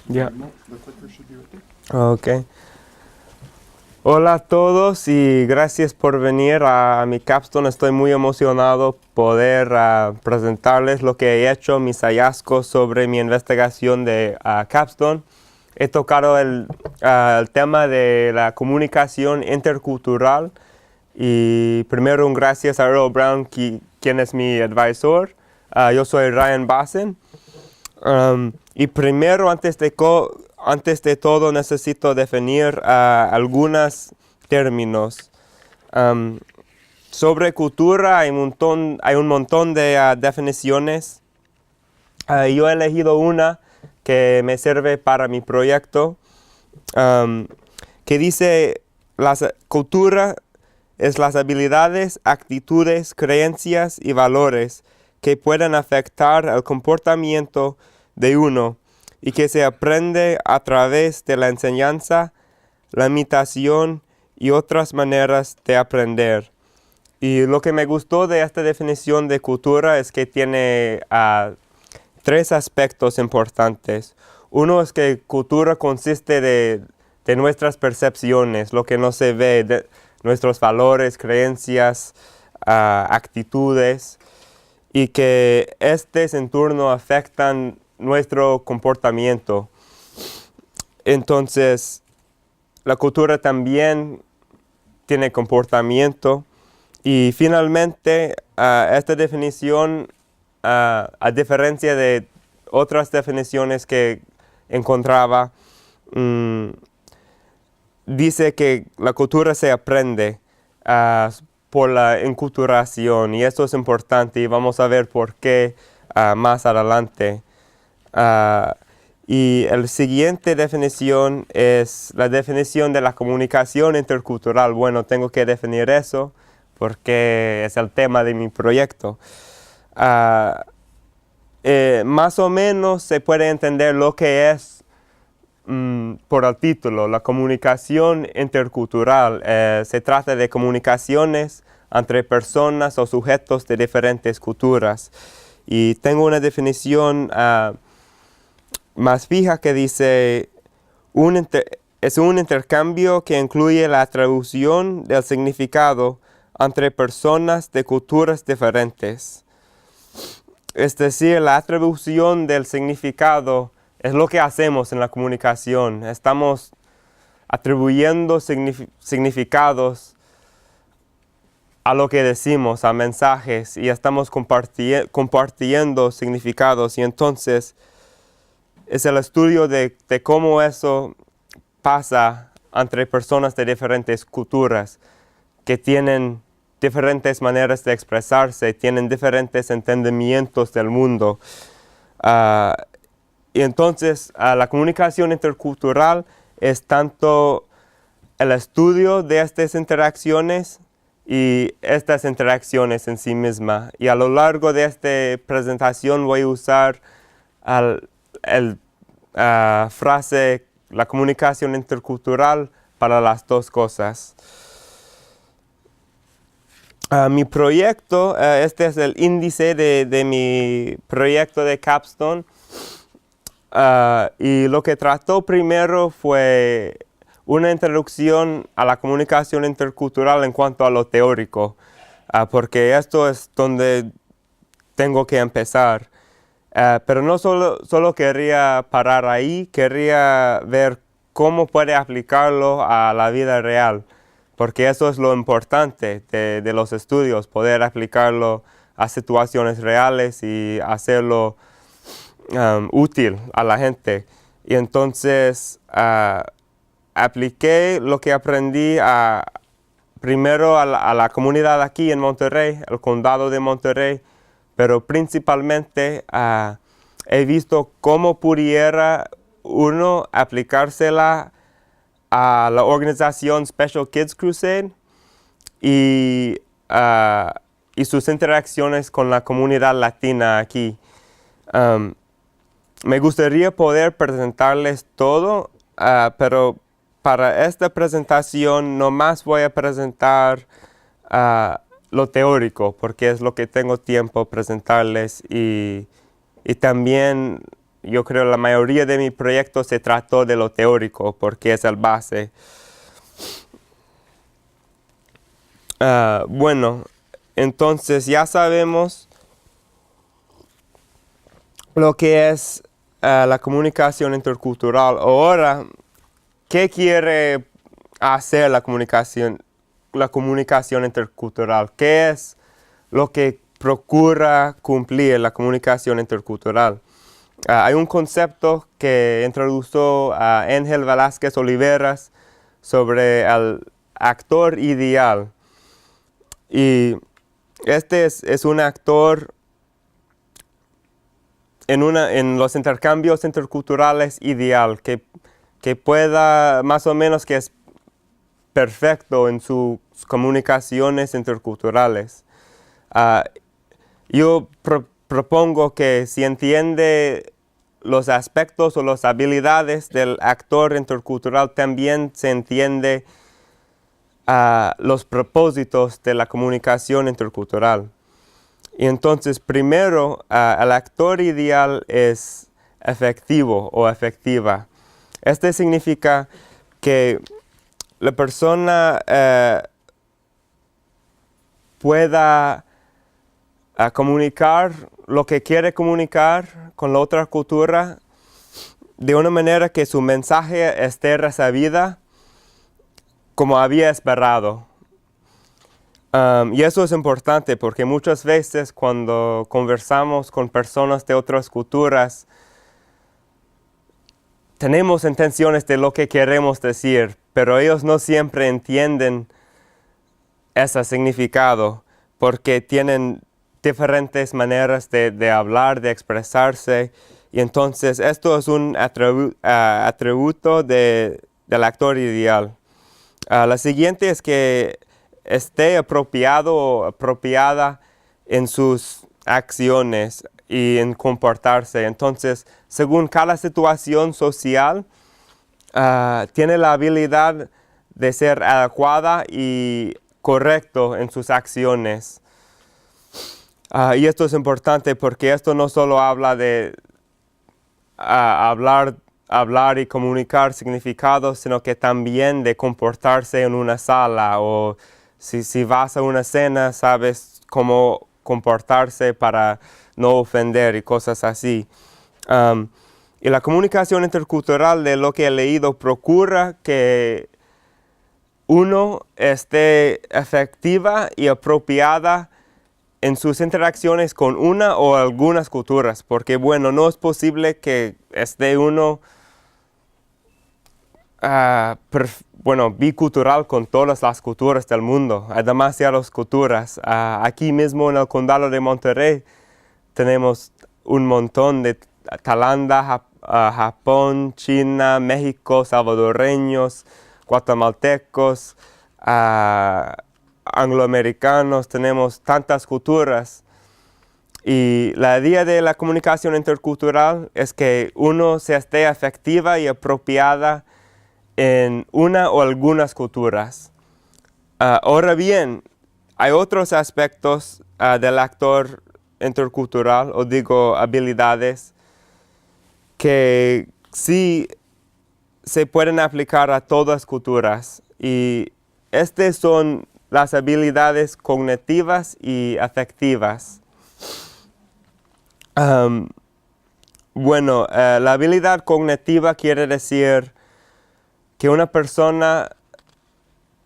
Ya. No, the clicker should be right there. Ok. Hola a todos y gracias por venir a mi capstone. Estoy muy emocionado poder presentarles lo que he hecho, mis hallazgos sobre mi investigación de capstone. He tocado el tema de la comunicación intercultural y primero un gracias a Earl Brown, quien es mi advisor. Yo soy Ryan Bassen. Y primero, antes de todo, necesito definir algunos términos. Um, Sobre cultura hay un montón de definiciones. Yo he elegido una que me sirve para mi proyecto, um, que dice, cultura es las habilidades, actitudes, creencias y valores que pueden afectar el comportamiento de uno y que se aprende a través de la enseñanza, la imitación y otras maneras de aprender. Y lo que me gustó de esta definición de cultura es que tiene tres aspectos importantes. Uno es que cultura consiste de nuestras percepciones, lo que no se ve, de nuestros valores, creencias, actitudes, y que estos en turno afectan nuestro comportamiento. Entonces, la cultura también tiene comportamiento. Y finalmente, esta definición, a diferencia de otras definiciones que encontraba, dice que la cultura se aprende por la enculturación, y esto es importante y vamos a ver por qué más adelante. Y la siguiente definición es la definición de la comunicación intercultural. Bueno, tengo que definir eso porque es el tema de mi proyecto. Más o menos se puede entender lo que es por el título, la comunicación intercultural. Se trata de comunicaciones entre personas o sujetos de diferentes culturas. Y tengo una definición más fija que dice, es un intercambio que incluye la traducción del significado entre personas de culturas diferentes. Es decir, la atribución del significado es lo que hacemos en la comunicación. Estamos atribuyendo significados a lo que decimos, a mensajes, y estamos compartiendo significados. Y entonces es el estudio de cómo eso pasa entre personas de diferentes culturas que tienen diferentes maneras de expresarse, tienen diferentes entendimientos del mundo. Y entonces la comunicación intercultural es tanto el estudio de estas interacciones y estas interacciones en sí mismas. Y a lo largo de esta presentación voy a usar la frase, la comunicación intercultural, para las dos cosas. Mi proyecto, este es el índice de mi proyecto de capstone. Y lo que trató primero fue una introducción a la comunicación intercultural en cuanto a lo teórico, porque esto es donde tengo que empezar. Pero no solo quería parar ahí, quería ver cómo puede aplicarlo a la vida real, porque eso es lo importante de los estudios, poder aplicarlo a situaciones reales y hacerlo útil a la gente. Y entonces apliqué lo que aprendí primero a la comunidad aquí en Monterrey, el condado de Monterrey, pero principalmente he visto cómo pudiera uno aplicársela a la organización Special Kids Crusade y sus interacciones con la comunidad latina aquí. Me gustaría poder presentarles todo, pero para esta presentación nomás voy a presentar lo teórico, porque es lo que tengo tiempo presentarles, y también yo creo la mayoría de mi proyecto se trató de lo teórico, porque es el base. Bueno, entonces ya sabemos lo que es la comunicación intercultural. Ahora, ¿qué quiere hacer la comunicación intercultural? ¿Qué es lo que procura cumplir la comunicación intercultural? Hay un concepto que introdujo Ángel Velázquez Oliveras sobre el actor ideal. Y este es un actor en los intercambios interculturales ideal, que pueda, más o menos, que es perfecto en sus comunicaciones interculturales. Yo propongo que si entiende los aspectos o las habilidades del actor intercultural, también se entiende los propósitos de la comunicación intercultural. Y entonces, primero, el actor ideal es efectivo o efectiva. Este significa que la persona pueda comunicar lo que quiere comunicar con la otra cultura de una manera que su mensaje esté recibida como había esperado. Y eso es importante porque muchas veces cuando conversamos con personas de otras culturas, tenemos intenciones de lo que queremos decir, pero ellos no siempre entienden ese significado porque tienen diferentes maneras de hablar, de expresarse. Y entonces esto es un atributo del actor ideal. La siguiente es que esté apropiado o apropiada en sus acciones y en comportarse. Entonces, según cada situación social, tiene la habilidad de ser adecuada y correcto en sus acciones. Y esto es importante porque esto no solo habla de hablar y comunicar significados, sino que también de comportarse en una sala, o si vas a una cena, sabes cómo comportarse para no ofender y cosas así. Y la comunicación intercultural, de lo que he leído, procura que uno esté efectiva y apropiada en sus interacciones con una o algunas culturas, porque bueno, no es posible que esté uno bicultural con todas las culturas del mundo. Hay demasiadas culturas. Aquí mismo en el condado de Monterrey tenemos un montón de Tailandia, Japón, China, México, salvadoreños, guatemaltecos, angloamericanos. Tenemos tantas culturas. Y la idea de la comunicación intercultural es que uno se esté efectiva y apropiada en una o algunas culturas. Ahora bien, hay otros aspectos del actor intercultural, o digo habilidades, que sí se pueden aplicar a todas culturas. Y estas son las habilidades cognitivas y afectivas. La habilidad cognitiva quiere decir que una persona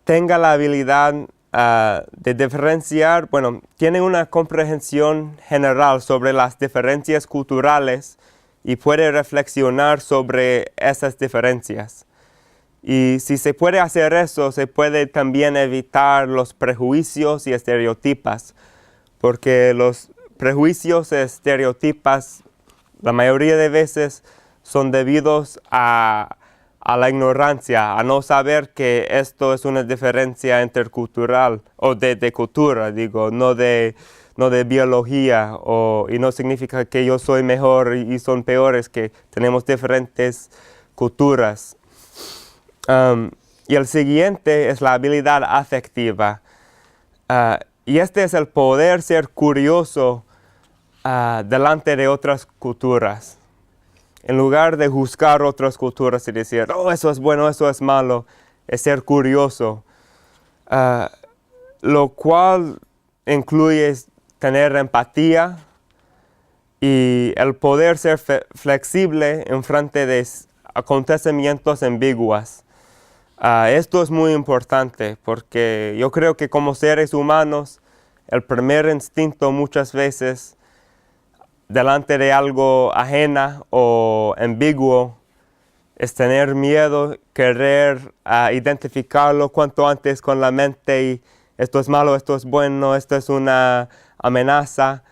tenga la habilidad de diferenciar, tiene una comprensión general sobre las diferencias culturales y puede reflexionar sobre esas diferencias. Y si se puede hacer eso, se puede también evitar los prejuicios y estereotipos, porque los prejuicios y estereotipos la mayoría de veces son debidos a la ignorancia, a no saber que esto es una diferencia intercultural, o de cultura, digo, no de biología, y no significa que yo soy mejor y son peores, que tenemos diferentes culturas. Y el siguiente es la habilidad afectiva. Y este es el poder ser curioso delante de otras culturas. En lugar de juzgar otras culturas y decir, oh, eso es bueno, eso es malo, es ser curioso. Lo cual incluye tener empatía y el poder ser flexible en frente de acontecimientos ambiguos. Esto es muy importante porque yo creo que como seres humanos, el primer instinto muchas veces delante de algo ajena o ambiguo es tener miedo, querer identificarlo cuanto antes con la mente y esto es malo, esto es bueno, esto es una amenaza.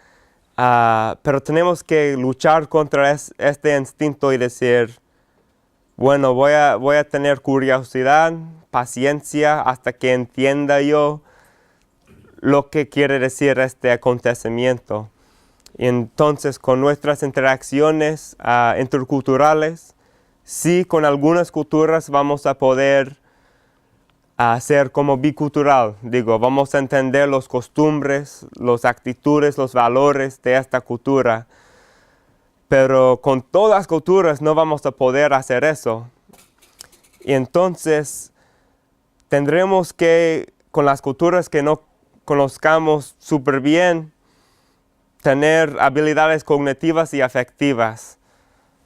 Pero tenemos que luchar contra este instinto y decir, bueno, voy a tener curiosidad, paciencia, hasta que entienda yo lo que quiere decir este acontecimiento. Y entonces con nuestras interacciones interculturales, sí, con algunas culturas vamos a poder ser como bicultural. Digo, vamos a entender las costumbres, las actitudes, los valores de esta cultura. Pero con todas las culturas no vamos a poder hacer eso. Y entonces tendremos que, con las culturas que no conozcamos súper bien, tener habilidades cognitivas y afectivas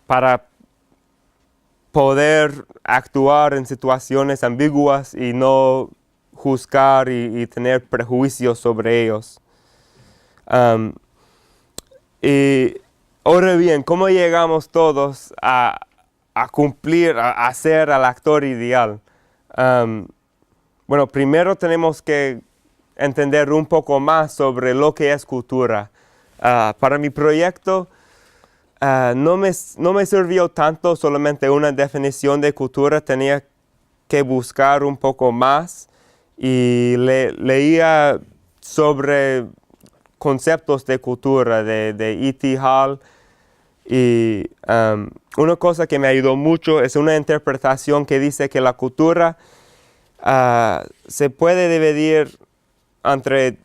para poder actuar en situaciones ambiguas y no juzgar y tener prejuicios sobre ellos. Y ahora bien, ¿cómo llegamos todos a cumplir, a ser el actor ideal? Bueno, primero tenemos que entender un poco más sobre lo que es cultura. Para mi proyecto, no me sirvió tanto solamente una definición de cultura, tenía que buscar un poco más y leía sobre conceptos de cultura de E.T. Hall. Y una cosa que me ayudó mucho es una interpretación que dice que la cultura se puede dividir entre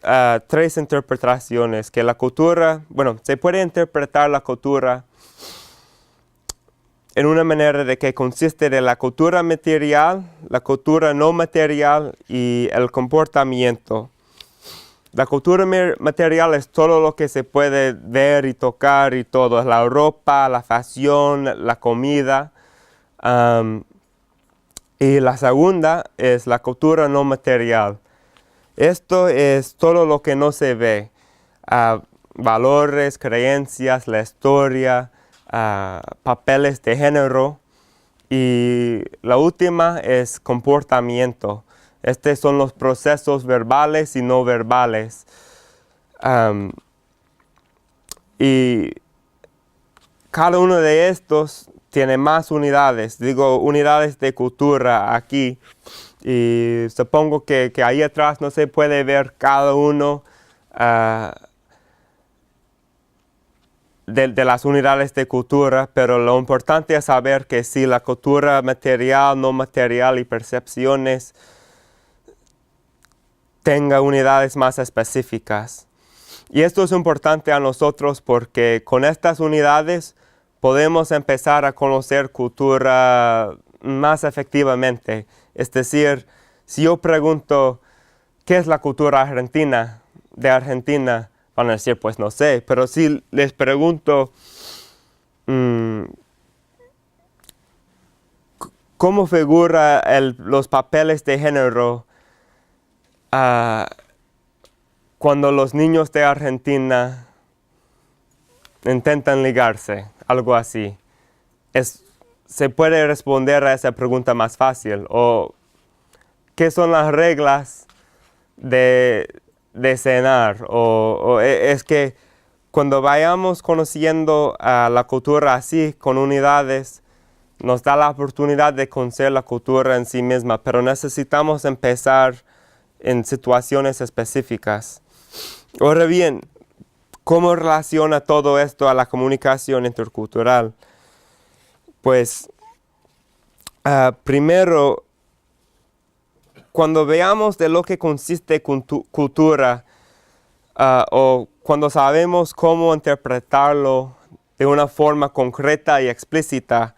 tres interpretaciones, que la cultura, bueno, se puede interpretar la cultura en una manera de que consiste de la cultura material, la cultura no material y el comportamiento. La cultura material es todo lo que se puede ver y tocar y todo, es la ropa, la fashion, la comida. Y la segunda es la cultura no material. Esto es todo lo que no se ve, valores, creencias, la historia, papeles de género. Y la última es comportamiento. Estos son los procesos verbales y no verbales. Y cada uno de estos tiene más unidades, digo unidades de cultura aquí. Y supongo que ahí atrás no se puede ver cada uno de las unidades de cultura, pero lo importante es saber que sí, la cultura material, no material y percepciones tenga unidades más específicas. Y esto es importante a nosotros porque con estas unidades podemos empezar a conocer cultura más efectivamente. Es decir, si yo pregunto, ¿qué es la cultura argentina? De Argentina, van a decir, pues no sé. Pero si les pregunto, ¿cómo figura los papeles de género cuando los niños de Argentina intentan ligarse? Algo así. Se puede responder a esa pregunta más fácil. O, ¿qué son las reglas de cenar? Es que cuando vayamos conociendo la cultura así, con unidades, nos da la oportunidad de conocer la cultura en sí misma, pero necesitamos empezar en situaciones específicas. Ahora bien, ¿cómo relaciona todo esto a la comunicación intercultural? Pues, primero, cuando veamos de lo que consiste cultura, o cuando sabemos cómo interpretarlo de una forma concreta y explícita,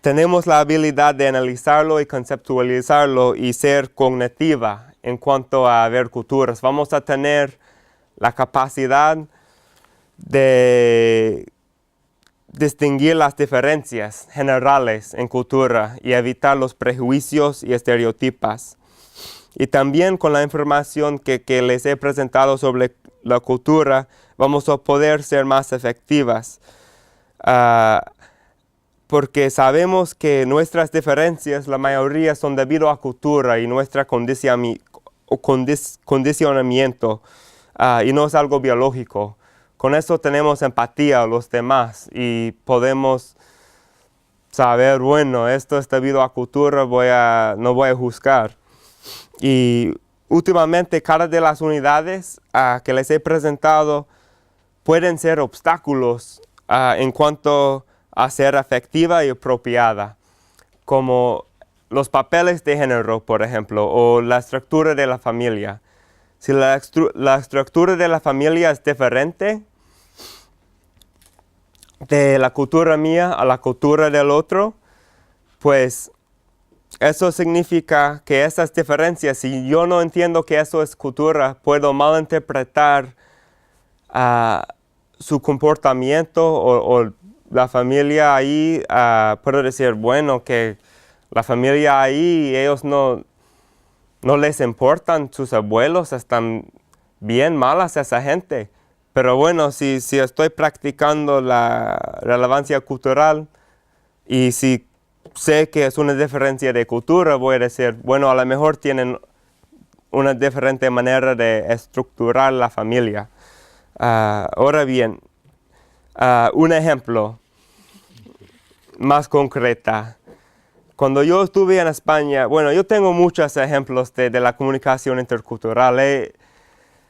tenemos la habilidad de analizarlo y conceptualizarlo y ser cognitiva en cuanto a ver culturas. Vamos a tener la capacidad de distinguir las diferencias generales en cultura y evitar los prejuicios y estereotipos. Y también con la información que les he presentado sobre la cultura, vamos a poder ser más efectivas. Porque sabemos que nuestras diferencias, la mayoría son debido a cultura y nuestro condicionamiento, y no es algo biológico. Con eso tenemos empatía a los demás y podemos saber, bueno, esto es debido a cultura, no voy a juzgar. Y últimamente cada de las unidades que les he presentado pueden ser obstáculos en cuanto a ser efectiva y apropiada, como los papeles de género, por ejemplo, o la estructura de la familia. Si la estructura de la familia es diferente de la cultura mía a la cultura del otro, pues eso significa que esas diferencias, si yo no entiendo que eso es cultura, puedo malinterpretar su comportamiento o la familia ahí. Puedo decir, bueno, que la familia ahí, ellos no les importan, sus abuelos están bien malas esa gente. Pero bueno, si estoy practicando la relevancia cultural y si sé que es una diferencia de cultura, voy a decir, bueno, a lo mejor tienen una diferente manera de estructurar la familia. Ahora bien, un ejemplo más concreta. Cuando yo estuve en España, bueno, yo tengo muchos ejemplos de la comunicación intercultural.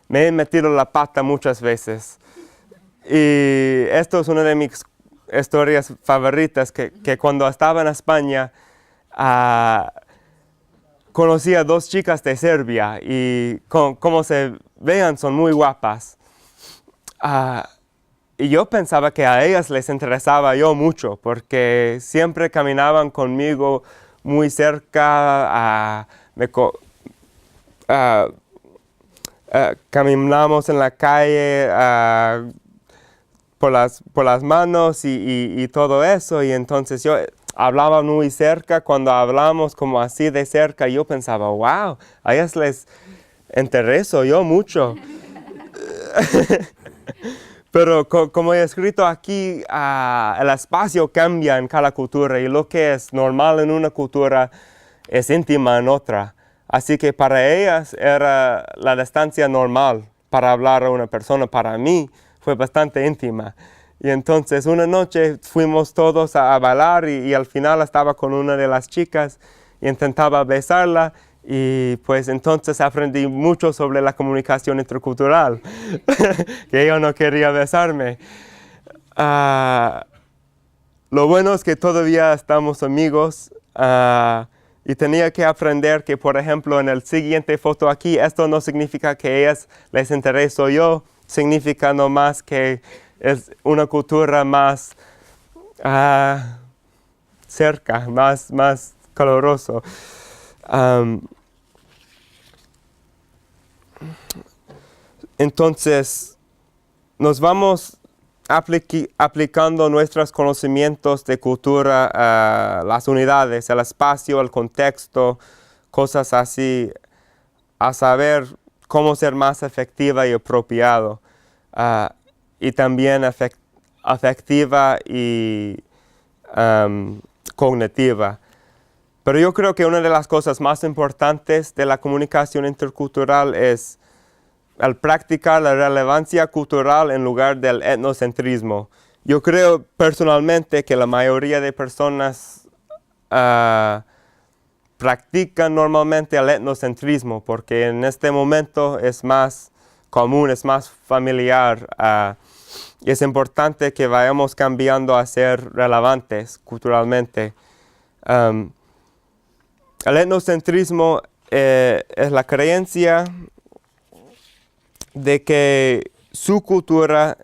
Me he metido la pata muchas veces. Y esto es una de mis historias favoritas, que cuando estaba en España, conocí a dos chicas de Serbia y como se vean son muy guapas. Y yo pensaba que a ellas les interesaba yo mucho, porque siempre caminaban conmigo muy cerca, caminamos en la calle por las manos y todo eso, y entonces yo hablaba muy cerca. Cuando hablamos como así de cerca, yo pensaba, wow, a ellas les intereso yo mucho. Pero como he escrito aquí, el espacio cambia en cada cultura y lo que es normal en una cultura es íntima en otra. Así que para ellas era la distancia normal para hablar a una persona. Para mí fue bastante íntima. Y entonces una noche fuimos todos a bailar y al final estaba con una de las chicas y intentaba besarla. Y pues entonces aprendí mucho sobre la comunicación intercultural, que ella no quería besarme. Lo bueno es que todavía estamos amigos, y tenía que aprender que, por ejemplo, en el siguiente foto aquí, esto no significa que a ellas les intereso yo, significa nomás que es una cultura más cerca, más caluroso. Entonces, nos vamos aplicando nuestros conocimientos de cultura a las unidades, el espacio, el contexto, cosas así, a saber cómo ser más efectiva y apropiado, y también afectiva y cognitiva. Pero yo creo que una de las cosas más importantes de la comunicación intercultural es al practicar la relevancia cultural en lugar del etnocentrismo. Yo creo personalmente que la mayoría de personas practican normalmente el etnocentrismo porque en este momento es más común, es más familiar. Y es importante que vayamos cambiando a ser relevantes culturalmente. El etnocentrismo es la creencia de que su cultura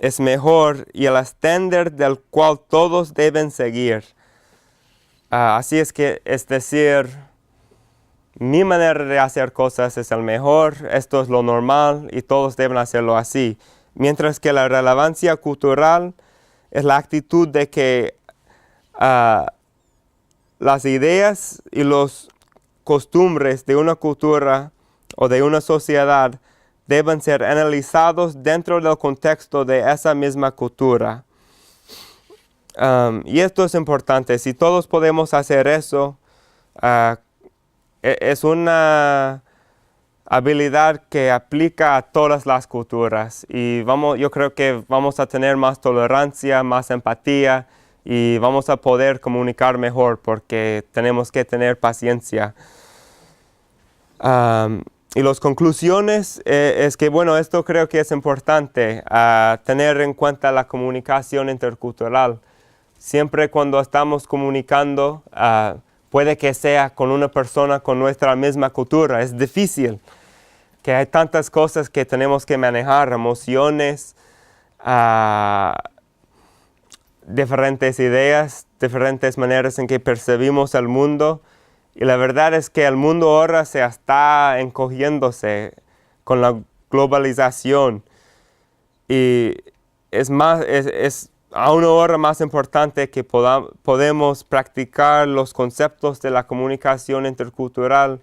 es mejor y el estándar del cual todos deben seguir. Así es decir, mi manera de hacer cosas es el mejor, esto es lo normal y todos deben hacerlo así. Mientras que la relevancia cultural es la actitud de que las ideas y los costumbres de una cultura o de una sociedad deben ser analizados dentro del contexto de esa misma cultura. Y esto es importante. Si todos podemos hacer eso, es una habilidad que aplica a todas las culturas. Y yo creo que vamos a tener más tolerancia, más empatía y vamos a poder comunicar mejor porque tenemos que tener paciencia. Y las conclusiones es que, bueno, esto creo que es importante, tener en cuenta la comunicación intercultural. Siempre cuando estamos comunicando, puede que sea con una persona con nuestra misma cultura. Es difícil, que hay tantas cosas que tenemos que manejar, emociones, diferentes ideas, diferentes maneras en que percibimos el mundo. Y la verdad es que el mundo ahora se está encogiéndose con la globalización. Y es aún ahora más importante que podemos practicar los conceptos de la comunicación intercultural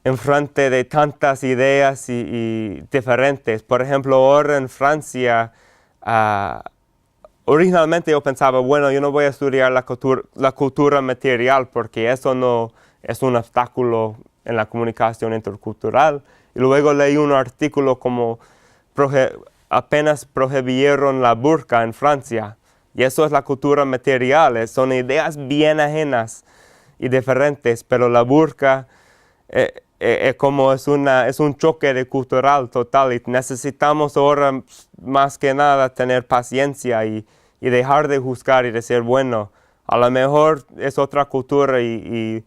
en frente de tantas ideas y diferentes. Por ejemplo, ahora en Francia, originalmente yo pensaba, bueno, yo no voy a estudiar la cultura material porque eso no es un obstáculo en la comunicación intercultural. Y luego leí un artículo como apenas prohibieron la burka en Francia. Y eso es la cultura material, son ideas bien ajenas y diferentes, pero la burka como es un choque de cultural total y necesitamos ahora más que nada tener paciencia y dejar de juzgar y decir, bueno, a lo mejor es otra cultura y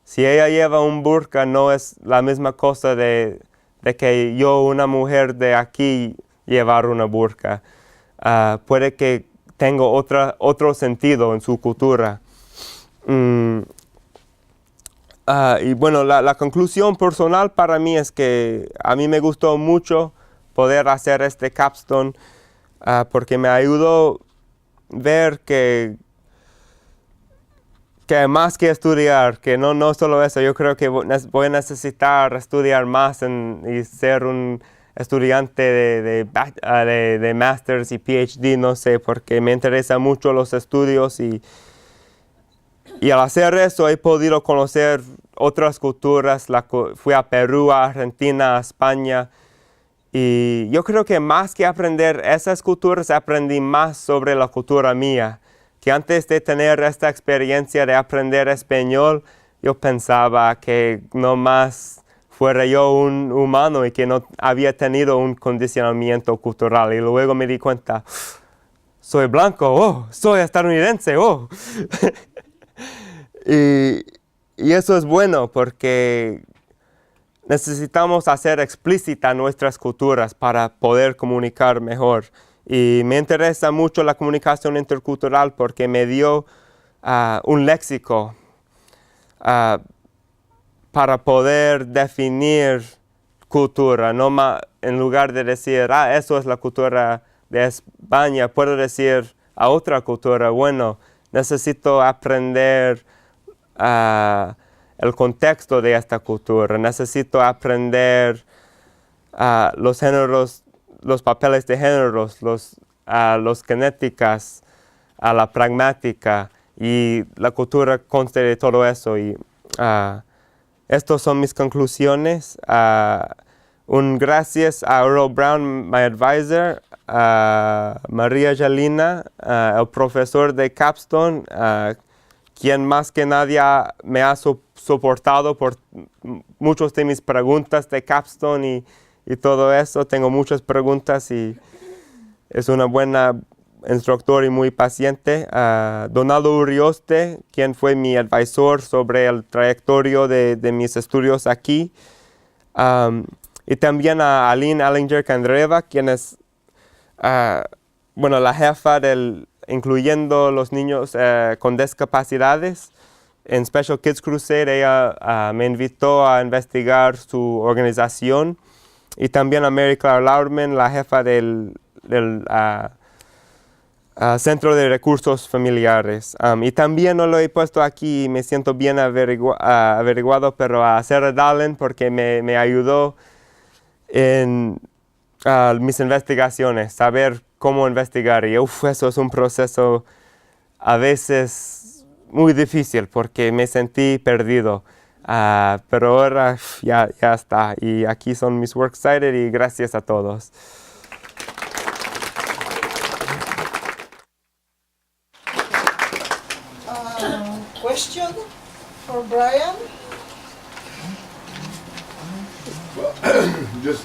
si ella lleva un burka no es la misma cosa de que yo, una mujer de aquí, llevar una burka. Puede que tenga otro sentido en su cultura. Y bueno, la conclusión personal para mí es que a mí me gustó mucho poder hacer este capstone porque me ayudó ver que hay más que estudiar, que no solo eso. Yo creo que voy a necesitar estudiar más y ser un estudiante de Masters y PhD, no sé, porque me interesan mucho los estudios y al hacer eso he podido conocer otras culturas. Fui a Perú, a Argentina, a España. Y yo creo que más que aprender esas culturas, aprendí más sobre la cultura mía. Que antes de tener esta experiencia de aprender español, yo pensaba que no más fuera yo un humano y que no había tenido un condicionamiento cultural. Y luego me di cuenta, soy blanco, soy estadounidense, Y eso es bueno porque necesitamos hacer explícita nuestras culturas para poder comunicar mejor. Y me interesa mucho la comunicación intercultural porque me dio un léxico para poder definir cultura. En lugar de decir, eso es la cultura de España, puedo decir a otra cultura, bueno, necesito aprender el contexto de esta cultura. Necesito aprender los géneros, los papeles de géneros, los genéticas, la pragmática y la cultura consta de todo eso. Y estas son mis conclusiones. Un gracias a Earl Brown, mi advisor, a María Jalina, el profesor de Capstone, quien más que nadie me ha soportado por muchas de mis preguntas de Capstone y todo eso. Tengo muchas preguntas y es una buena instructor y muy paciente. Donaldo Urioste, quien fue mi advisor sobre el trayectorio de mis estudios aquí. Y también a Aline Allinger Candreva, quien es bueno, la jefa incluyendo los niños con discapacidades, en Special Kids Crusade, ella me invitó a investigar su organización, y también a Mary Claire Loudman, la jefa del Centro de Recursos Familiares. Y también no lo he puesto aquí, me siento bien averiguado, pero a Sarah Dallin, porque me ayudó en mis investigaciones, saber cómo investigar. Y eso es un proceso a veces muy difícil, porque me sentí perdido. Pero ahora ya está. Y aquí son mis works cited, y gracias a todos. Question for Brian? Just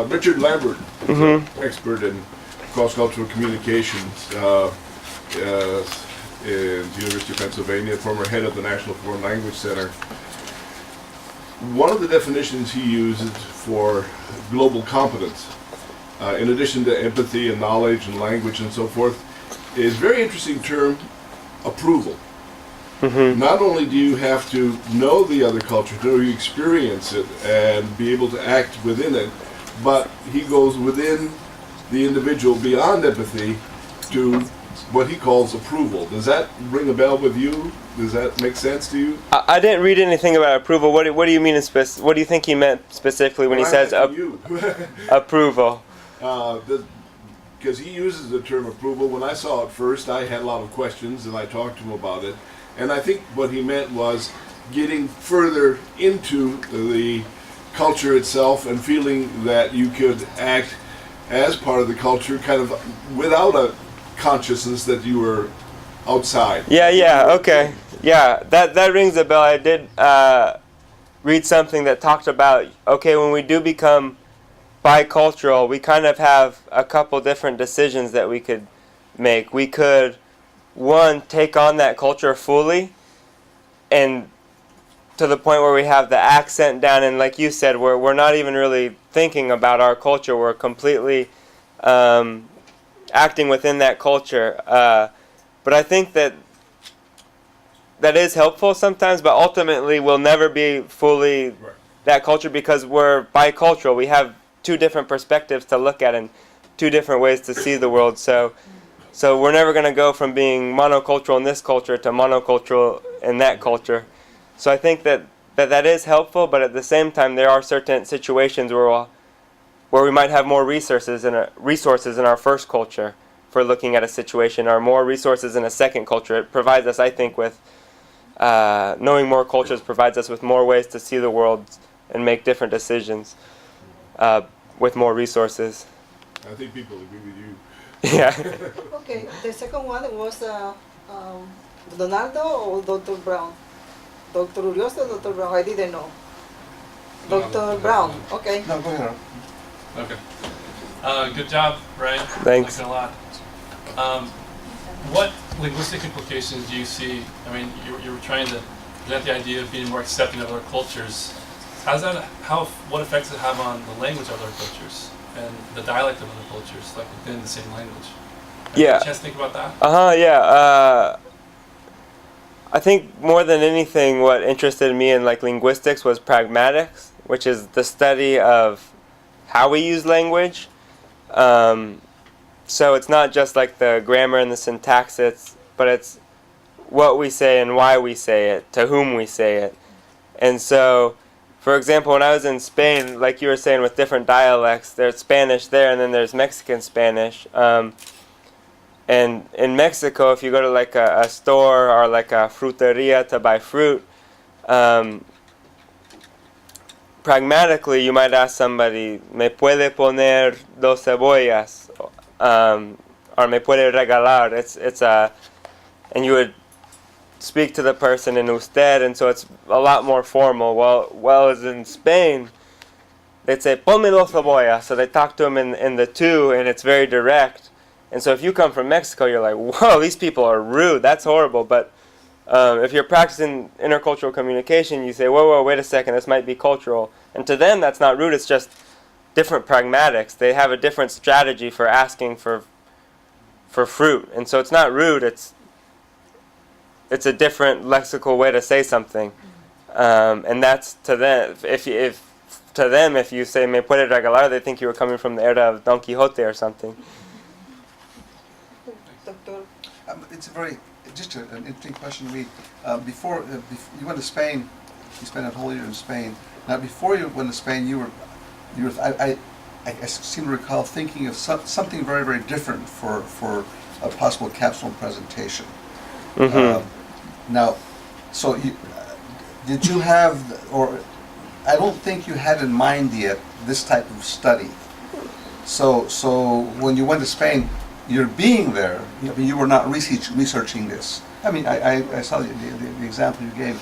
Richard Lambert, is an expert in cross-cultural communications in the University of Pennsylvania, former head of the National Foreign Language Center. One of the definitions he uses for global competence, in addition to empathy and knowledge and language and so forth, is a very interesting term, approval. Not only do you have to know the other culture, to experience it and be able to act within it, but he goes within the individual beyond empathy to what he calls approval. Does that ring a bell with you? Does that make sense to you? I didn't read anything about approval. What do you mean what do you think he meant specifically when he says approval? Because he uses the term approval. When I saw it first, I had a lot of questions, and I talked to him about it. And I think what he meant was getting further into the culture itself and feeling that you could act as part of the culture, kind of without a consciousness that you were outside. Yeah, okay. Yeah, that rings a bell. I did read something that talked about, okay, when we do become bicultural, we kind of have a couple different decisions that we could make. We could, one, take on that culture fully, and to the point where we have the accent down, and like you said, we're not even really thinking about our culture. We're completely acting within that culture. But I think that is helpful sometimes, but ultimately we'll never be fully that culture, because we're bicultural. We have two different perspectives to look at and two different ways to see the world. So we're never going to go from being monocultural in this culture to monocultural in that culture. So I think that is helpful, but at the same time there are certain situations where we might have more resources in our first culture for looking at a situation, or more resources in a second culture. It provides us, I think, with knowing more cultures provides us with more ways to see the world and make different decisions with more resources. I think people agree with you. Yeah. Okay, the second one was Donaldo or Dr. Brown? Dr. Urioste or Dr. Brown? I didn't know. Dr. Brown, okay. No, go ahead. Okay. Good job, Brian. Thanks. Like a lot. What linguistic implications do you see? I mean, you were trying to present the idea of being more accepting of other cultures. What effects does it have on the language of other cultures and the dialect of other cultures, like within the same language? Have you had a chance to think about that? Yeah. I think more than anything, what interested me in linguistics was pragmatics, which is the study of how we use language. So it's not just like the grammar and the syntax, but it's what we say and why we say it, to whom we say it. And so, for example, when I was in Spain, like you were saying, with different dialects, there's Spanish there, and then there's Mexican Spanish. And in Mexico, if you go to a store or a fruteria to buy fruit, pragmatically you might ask somebody, ¿me puede poner dos cebollas? Or ¿me puede regalar? And you would speak to the person in usted, and so it's a lot more formal. Well as in Spain, they'd say, ponme dos cebollas. So they talk to them in the two, and it's very direct. And so if you come from Mexico, you're like, whoa, these people are rude. That's horrible. But if you're practicing intercultural communication, you say, whoa, wait a second, this might be cultural. And to them, that's not rude. It's just different pragmatics. They have a different strategy for asking for fruit, and so it's not rude. It's a different lexical way to say something, and that's to them. If you say "me puede regalar," they think you were coming from the era of Don Quixote or something. Doctor. It's just an interesting question to me. Before you went to Spain, you spent a whole year in Spain. Now, before you went to Spain, I seem to recall thinking of something very, very different for a possible capstone presentation. Now, so did you have, or I don't think you had in mind yet this type of study. So when you went to Spain, you're being there. You were not researching this. I mean, I saw the example you gave.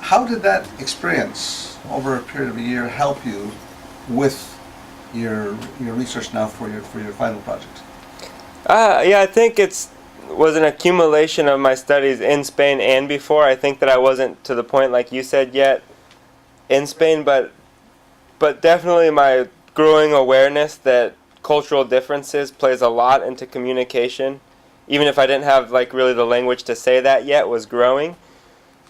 How did that experience over a period of a year help you with your research now for your final project? Yeah, I think was an accumulation of my studies in Spain and before. I think that I wasn't to the point like you said yet in Spain, but definitely my growing awareness that cultural differences plays a lot into communication, even if I didn't have like really the language to say that yet, was growing.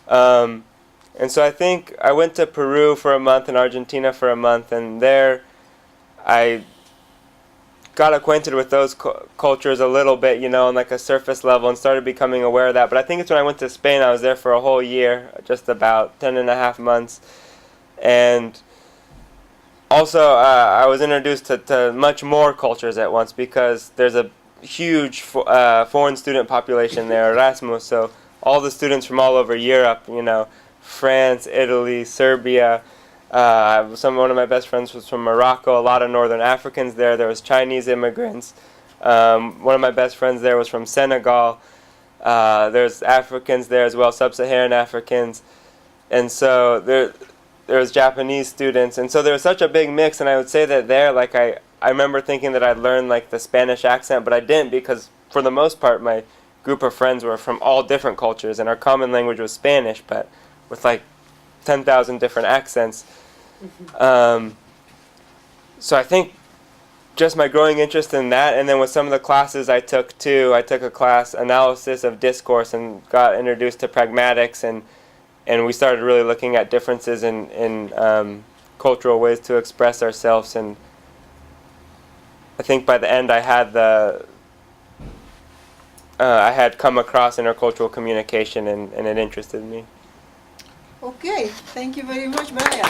And so I think I went to Peru for a month and Argentina for a month, and there I got acquainted with those cultures a little bit, you know, on like a surface level, and started becoming aware of that. But I think it's when I went to Spain, I was there for a whole year, just about 10.5 months. And also I was introduced to much more cultures at once, because there's a huge foreign student population there, Erasmus. So all the students from all over Europe, you know, France, Italy, Serbia. One of my best friends was from Morocco. A lot of Northern Africans there. There was Chinese immigrants. One of my best friends there was from Senegal. There's Africans there as well, sub-Saharan Africans, and so there was Japanese students, and so there was such a big mix. And I would say that there, like I remember thinking that I'd learned like the Spanish accent, but I didn't, because for the most part my group of friends were from all different cultures, and our common language was Spanish, but with like 10,000 different accents. So I think just my growing interest in that, and then with some of the classes I took too, I took a class, analysis of discourse, and got introduced to pragmatics, and we started really looking at differences in cultural ways to express ourselves. And I think by the end I had come across intercultural communication, and it interested me. Okay, thank you very much, Brian.